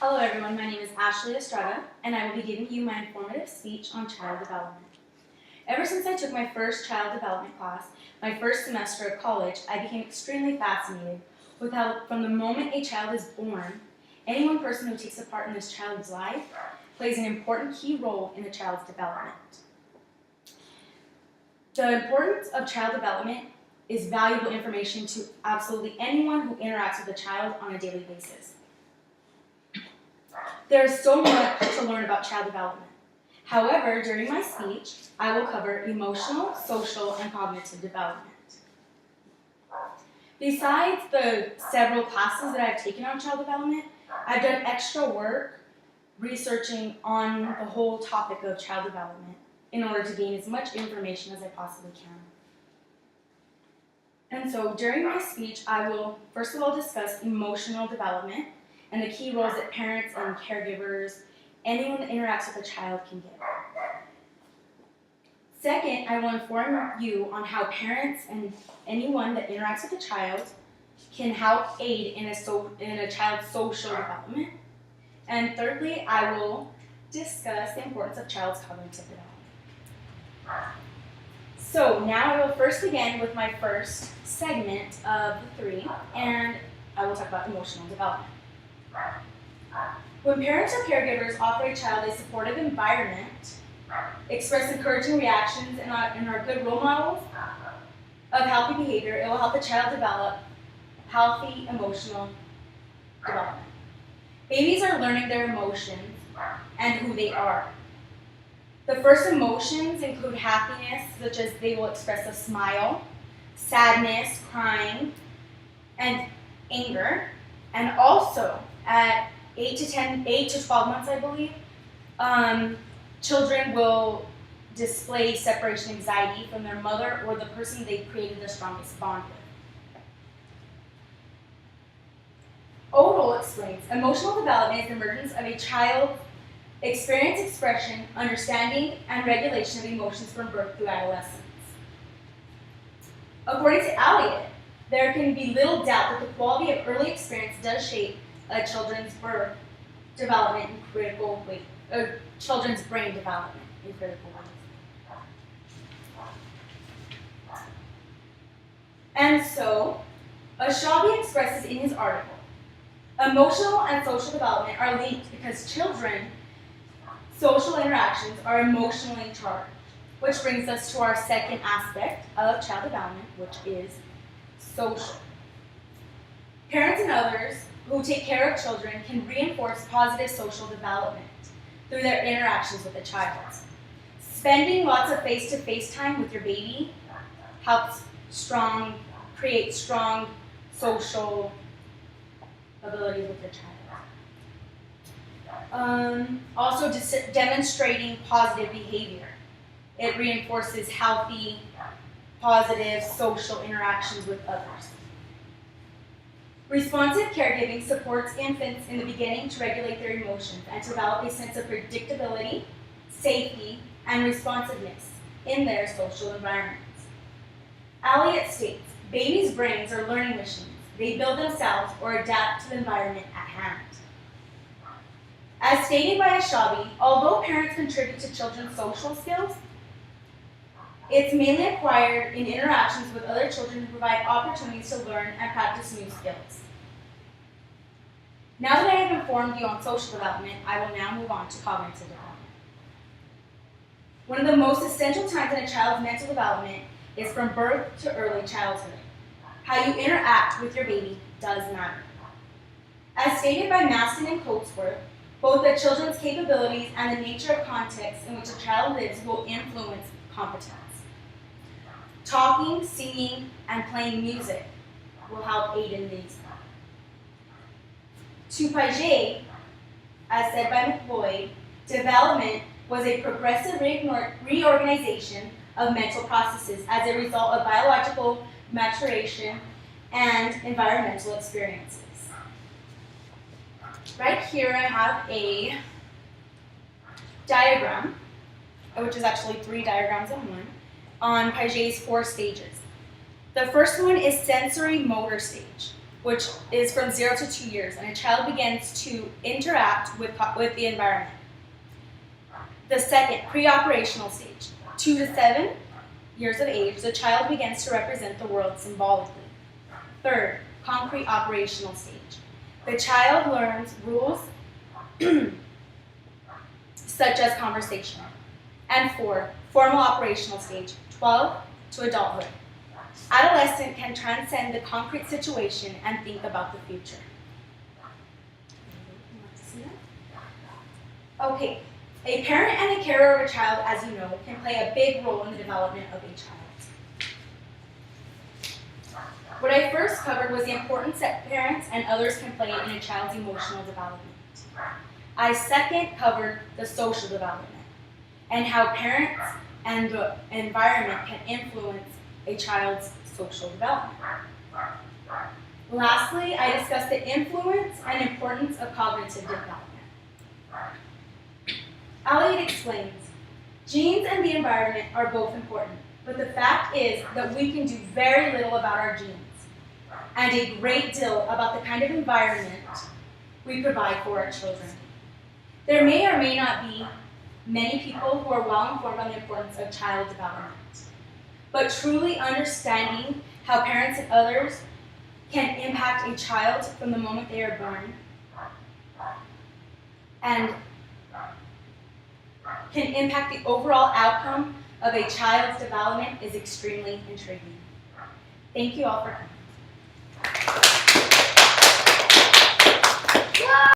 Hello everyone, my name is Ashley Estrada, and I will be giving you my informative speech on child development. Ever since I took my first child development class, my first semester of college, I became extremely fascinated with how from the moment a child is born, any one person who takes a part in this child's life plays an important key role in the child's development. The importance of child development is valuable information to absolutely anyone who interacts with a child on a daily basis. There is so much to learn about child development. However, during my speech, I will cover emotional, social, and cognitive development. Besides the several classes that I've taken on child development, I've done extra work researching on the whole topic of child development in order to gain as much information as I possibly can. And so during my speech, I will first of all discuss emotional development and the key roles that parents and caregivers, anyone that interacts with a child, can give. Second, I will inform you on how parents and anyone that interacts with a child can help aid in a child's social development. And thirdly, I will discuss the importance of child's cognitive development. So now I will first begin with my first segment of the three, and I will talk about emotional development. When parents or caregivers offer a child a supportive environment, express encouraging reactions, and are good role models of healthy behavior, it will help the child develop healthy emotional development. Babies are learning their emotions and who they are. The first emotions include happiness, such as they will express a smile, sadness, crying, and anger, and also at 8 to 12 months, I believe, children will display separation anxiety from their mother or the person they've created the strongest bond with. Odell explains, emotional development is the emergence of a child's experience, expression, understanding, and regulation of emotions from birth through adolescence. According to Elliott, there can be little doubt that the quality of early experience does shape a children's birth development in critical ways, children's brain development in critical ways. And so, Ashabi expresses in his article, emotional and social development are linked because children's social interactions are emotionally charged, which brings us to our second aspect of child development, which is social. Parents and others who take care of children can reinforce positive social development through their interactions with the child. Spending lots of face-to-face time with your baby helps create strong social abilities with the child. Also, demonstrating positive behavior. It reinforces healthy, positive social interactions with others. Responsive caregiving supports infants in the beginning to regulate their emotions and to develop a sense of predictability, safety, and responsiveness in their social environments. Elliott states, babies' brains are learning machines. They build themselves or adapt to the environment at hand. As stated by Ashabi, although parents contribute to children's social skills, it's mainly acquired in interactions with other children who provide opportunities to learn and practice new skills. Now that I have informed you on social development, I will now move on to cognitive development. One of the most essential times in a child's mental development is from birth to early childhood. How you interact with your baby does matter. As stated by Maston and Coatsworth, both the children's capabilities and the nature of context in which a child lives will influence competence. Talking, singing, and playing music will help aid in these. To Piaget, as said by McLeod, development was a progressive reorganization of mental processes as a result of biological maturation and environmental experiences. Right here I have a diagram, which is actually 3 diagrams in one, on Piaget's 4 stages. The first one is sensory motor stage. which is from 0 to 2 years, and a child begins to interact with the environment. The second, pre-operational stage, 2 to 7 years of age, the child begins to represent the world symbolically. Third, concrete operational stage. The child learns rules such as conversation. And 4, formal operational stage, 12 to adulthood. Adolescent can transcend the concrete situation and think about the future. Okay, a parent and a carer of a child, as you know, can play a big role in the development of a child. What I first covered was the importance that parents and others can play in a child's emotional development. I second covered the social development and how parents and the environment can influence a child's social development. Lastly, I discussed the influence and importance of cognitive development. Elliot explains, genes and the environment are both important, but the fact is that we can do very little about our genes and a great deal about the kind of environment we provide for our children. There may or may not be many people who are well informed on the importance of child development, but truly understanding how parents and others can impact a child from the moment they are born and can impact the overall outcome of a child's development is extremely intriguing. Thank you all for coming.